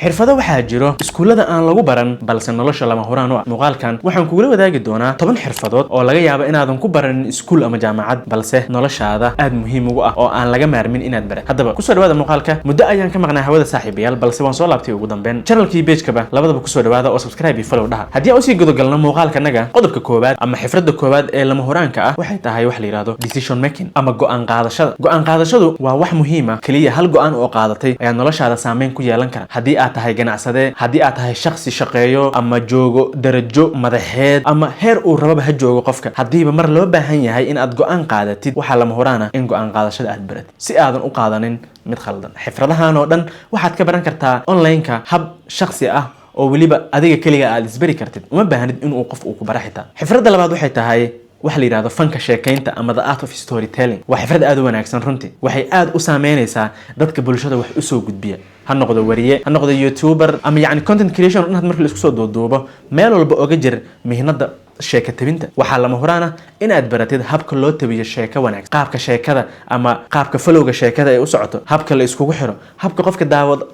xirfado waxaa jiro iskuulada aan lagu baran balse nolosha lama huraan u ah. Muuqaalkan waxaan kugula wadaagi doonaa 10 xirfadood oo laga yaabo inaadan ku baranin iskuul ama jaamacad balse noloshaada aad muhiim ugu ah oo aan laga maarmin inaad barat. Haddaba ku soo dhawaada muuqaalka. Muddo ayaan ka maqnaa hawada saaxiibayaal balse waan soo laabtay ugu dambeyn. Channelkii page-kaba labadaba ku soo dhawaada oo subscribe iyo follow dhaha. Haddii aan usii gudagalno muuqaalkanaga qodobka koowaad ama xirfadda koowaad ee lama huraanka ah waxay tahay wax la yiraahdo decision making ama go'aan qaadashada. Go'aan qaadashadu waa wax muhiim ah. Kaliya hal go'aan oo qaadatay ayaa noloshaada saameyn ku yeelan kara. Haddii aad tahay ganacsade, haddii aad tahay shakhsi shaqeeyo ama joogo darajo madaxeed ama heer uu rababa ha joogo qofka, haddiiba mar loo baahan yahay in aad go'aan qaadatid waxaa lama huraan ah in go'aan qaadashada aad baratid si aadan u qaadanin mid khaldan. xirfadahan oo dhan waxaad ka baran kartaa online-ka hab shakhsi ah oo weliba adiga kaliya aad isbari kartid, uma baahnid inuu qof uu ku bara xitaa. xirfadda labaad waxay tahay waxa la yiraahdo fanka sheekaynta ama the art of storytelling. waa xirfad aad u wanaagsan runtii. waxay aad u saameynaysaa dadka bulshada wax u soo gudbiya, ha noqdo wariye, ha noqdo youtuber ama yacni content creation inaad markii la isku soo duuduubo meel walba oga jir mihnada sheeka tabinta. waxaa lama huraan ah inaad baratid habka loo tabiyo sheeko wanaagsan, qaabka sheekada ama qaabka falowga sheekada ay u socoto, habka la iskugu xiro, habka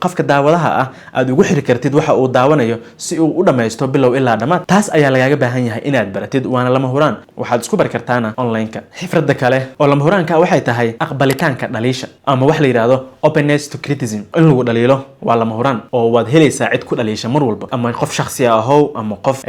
qofka daawadaha ah aad ugu xiri kartid waxa uu daawanayo si uu u dhammaysto bilow ilaa dhammaad. taas ayaa lagaaga baahan yahay inaad baratid, waana lama huraan. waxaad isku bari kartaana online-ka. xirfadda kale oo lama huraanka waxay tahay aqbalitaanka dhaliisha ama wax la yiraahdo openness to criticism. in lagu dhaliilo waa lama huraan oo waad helaysaa cid ku dhaliisha mar walba, ama qof shakhsi ahow ama qof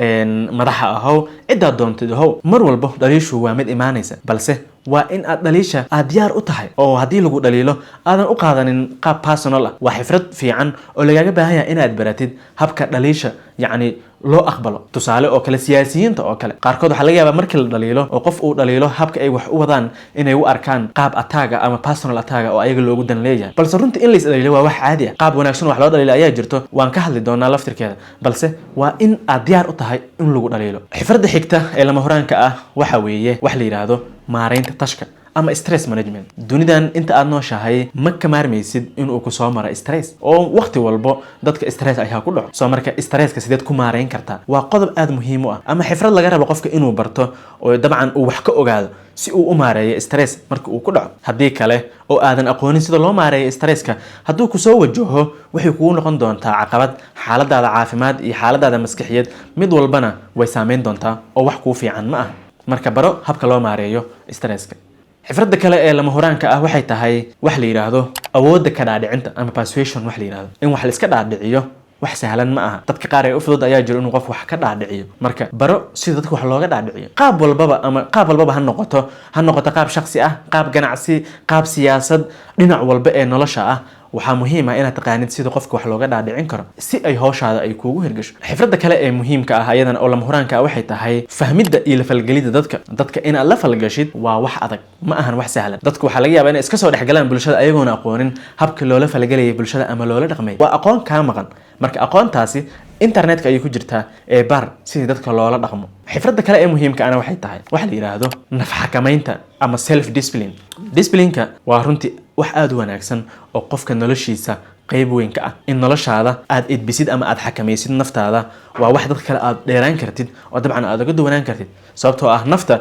madaxa ahow, cidaad doontid ahow. mar walba dhaliishu waa mid imaanaysa, balse waa in aad dhaliisha aad diyaar u tahay oo haddii lagu dhaliilo aadan u qaadanin qaab personal ah. waa xirfad fiican oo lagaaga baahan yahay inaad baratid habka dhaliisha yacni loo aqbalo. tusaale oo kale siyaasiyiinta oo kale qaarkood waxaa laga yaabaa markii la dhaliilo oo qof uu dhaliilo habka ay wax u wadaan inay u arkaan qaab ataaga ama personal ataaga oo ayaga loogu dan leeyahay, balse runtii in la is dhaliilo waa wax caadi ah. qaab wanaagsan wax loo dhaliilo ayaa jirto, waan ka hadli doonaa laftirkeeda, balse waa in aad diyaar u tahay in lagu dhaliilo. xirfadda xigta ee lama huraanka ah waxa weeye wax la yiraahdo maareynta tashka ama stress management. dunidan inta aad nooshahay ma ka maarmaysid inuu ku soo mara stress oo waqti walbo dadka stress ayaa ku dhaco. soo marka stresska sideed ku maareyn kartaa waa qodob aad muhiim u ah ama xirfad laga rabo qofka inuu barto oo dabcan uu wax ka ogaado si uu u maareeyo stress marka uu ku dhaco. haddii kale oo aadan aqoonin sida loo maareeyo stresska, hadduu ku soo wajaho waxay kugu noqon doontaa caqabad. xaaladaada caafimaad iyo xaaladaada maskaxiyeed mid walbana way saameyn doontaa oo wax kuu fiican ma ah. marka baro habka loo maareeyo stresska. xirfadda kale ee lama huraanka ah waxay tahay wax la yiraahdo awoodda ka dhaadhicinta ama persuasion. wax la yiraahdo in wax la iska dhaadhiciyo wax sahlan ma aha. dadka qaar ee u fudud ayaa jiro inuu qof wax ka dhaadhiciyo. marka baro sida dadka wax looga dhaadhiciyo qaab walbaba ha noqoto qaab shakhsi ah, qaab ganacsi, qaab siyaasad, dhinac walba ee nolosha ah. waxaa muhiim ah inaad taqaanid sida qofka wax looga dhaadhicin karo si ay hawshaada ay kuugu hirgasho. xirfadda kale ee muhiimka ah ayadana oo lama huraanka ah waxay tahay fahmidda iyo la falgelidda dadka inaad la falgashid waa wax adag, ma ahan wax sahlan. dadku waxaa laga yaabaa inay iska soo dhexgalaan bulshada ayagoona aqoonin habka loola falgelayay bulshada ama loola dhaqmay. waa aqoon kaa maqan. marka aqoontaasi internetka ayay ku jirtaa ee bar sidii dadka loola dhaqmo. xirfadda kale ee muhiimka ana waxay tahay waxa la yiraahdo naf xakamaynta ama self discipline. disciplineka waa runtii wax aad u wanaagsan oo qofka noloshiisa qayb weyn ka ah. in noloshaada aad edbisid ama aad xakamaysid naftaada waa wax dad kale aad dheeraan kartid oo dabcan aad uga duwanaan kartid, sababtoo ah nafta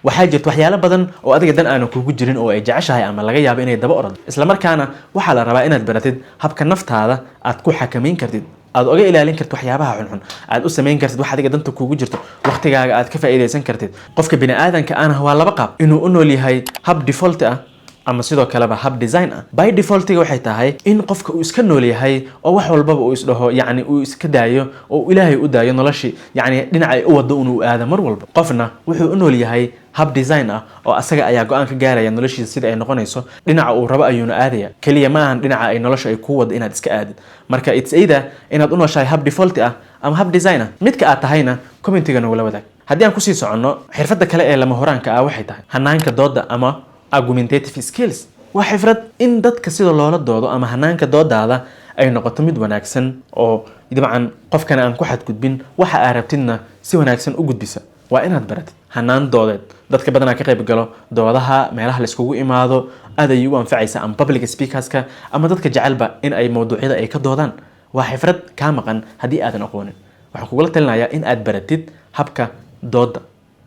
waxaa jirta waxyaalo badan oo adiga dan aanan kugu jirin oo ay jeceshahay ama laga yaabo inay daba orado. isla markaana waxaa la rabaa inaad baratid habka naftaada aad ku xakamayn kartid, aad oga ilaalin kartid waxyaabaha xunxun, aad u samayn kartid wax adiga danta kugu jirto, waqtigaaga aad ka faa'iidaysan kartid. qofka bini'aadanka ana waa laba qaab, inuu u nool yahay hab default ah ama sidoo kaleba hab design ah. by defaultiga waxay tahay in qofka uu iska nool yahay oo wax walbaba uu isdhaho yacni uu iska daayo oo ilaahay u daayo noloshii yacni dhinacay u wado inuu aado mar walba. qofna wuxuu u nool yahay hab design ah oo asaga ayaa go-aan ka gaaraya noloshiisa sida ay noqonayso, dhinaca uu rabo ayuuna aadaya, kaliya ma ahan dhinaca ay nolosha ay ku wado inaad iska aadid. marka it's either inaad u nooshahay hab default ah ama hab design ah. midka aad tahayna commentigana wala wadaag. haddii aan kusii soconno xirfadda kale ee lama huraanka ah waxay tahay hanaanka dooda ama argumentative skills. waa xirfad in dadka sida loola doodo ama hanaanka doodaada ay noqoto mid wanaagsan oo dabcan qofkana aan ku xadgudbin, waxa aad rabtidna si wanaagsan u gudbisa. waa inaad baratid hanaan doodeed. dadka badanaa ka qayb galo doodaha meelaha la iskugu imaado aad ayay u anfacaysa ama public speakerska ama dadka jecelba in ay mawduucyada ay ka doodaan. waa xirfad kaa maqan haddii aadan aqoonin. waxaan kugula talinayaa in aad baratid habka dooda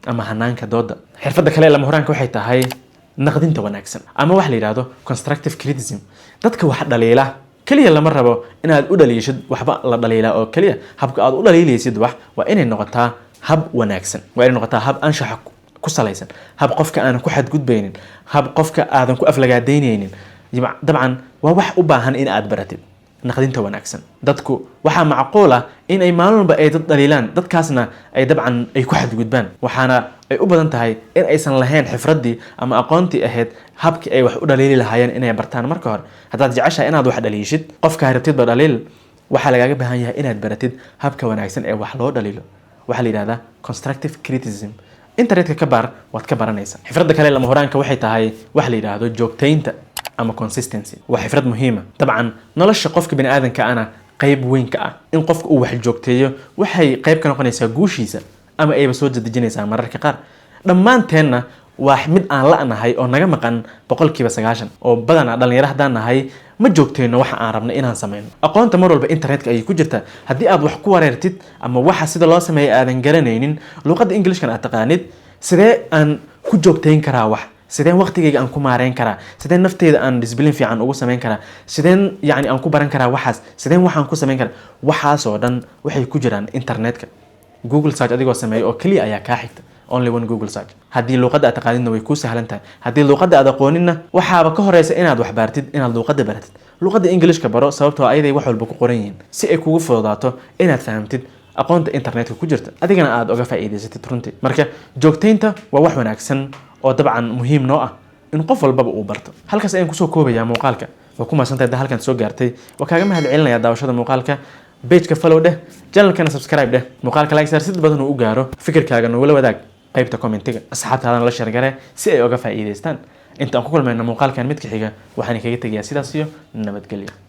ama hanaanka dooda. xirfadda kale lama huraanka waxay tahay naqdinta wanaagsan ama wax la yiraahdo constructive criticism. dadka wax dhaliila kaliya lama rabo inaad u dhaliishid waxba la dhaliilaa oo kaliya habka aad u dhaliilaysid wax waa inay noqotaa hab wanaagsan waa inay noqotaa hab anshax ku salaysan hab qofka aan ku xadgudbaynin hab qofka aadan ku aflagaadaynaynin dabcan waa wax u baahan in aad baratid naqdinta wanaagsan dadku waxa macquul ah in ay maalin walba ay dad dhaliilaan dadkaasna ay dabcan ay ku xadgudbaan waxaana ay u badan tahay in aysan lahayn xifradii ama aqoontii ahayd habkii ay wax u dhaliili lahaayeen inay bartaan marka hore haddaad jeceshahay inaad wax dhaliishid qofka rabtidba dhaliil waxaa lagaaga baahan yahay inaad baratid habka wanaagsan ee wax loo dhaliilo waxaa la yidhahdaa constructive criticism internetka ka baar waad ka baranaysaa xifradda kale lama horaanka waxay tahay wax la yidhaahdo joogtaynta ama consistency waa xifrad muhiima dabcan nolosha qofka bini aadanka ana qayb weyn ka ah in qofka uu wax joogteeyo waxay qayb ka noqonaysaa guushiisa ama ayba soo dedejinaysaa mararka qaar dhammaanteenna waa mid aan la'nahay oo naga maqan 90% oo badanaa dhalinyaro haddaan nahay ma joogteyno waxa aan rabno inaan sameyno aqoonta mar walba internetka ayay ku jirtaa haddii aad wax ku wareertid ama waxa sida loo sameeyo aadan garanaynin luqadda Englishkan aad taqaanid sidee aan ku joogteyn karaa wax sideen waqtigayga aan ku maareyn karaa sideen nafteyda aan discipline fiican ugu sameyn karaa sideen yani aan ku baran karaa waxaas sideen waxaan ku sameyn karaa waxaas oo dhan waxay ku jiraan internetka Google search adigoo sameeyo oo kaliya ayaa kaa xigta only one Google search haddii luqadda aad taqaanidna way ku sahlan tahay haddii luqadda aad aqooninna waxaaba ka horeysa inaad wax baartid inaad luqadda baratid luqadda Englishka baro sababtoo ayaday wax walba ku qoran yihiin si ay kugu fududaato inaad fahamtid aqoonta internetka ku jirta adigana aad uga faa'iidaysatid runtii marka joogtaynta waa wax wanaagsan oo dabcan muhiim noo ah in qof walbaba uu barto halkaas ayaan kusoo koobayaa muuqaalka waa ku maasantahay halkan soo gaartay waa kaaga mahad celinayaa daawashada muuqaalka page-ka follow dheh channel-kana subscribe dheh muuqaalka like share sid badan uu u gaaro fikirkaaga nagula wadaag qaybta commentiga asxaabtaadana la share gare si ay uga faa'iidaystaan inta aan ku kulmayno muuqaalkan mid ka xiga waxaan kaga tegayaa sidaas iyo nabadgelyo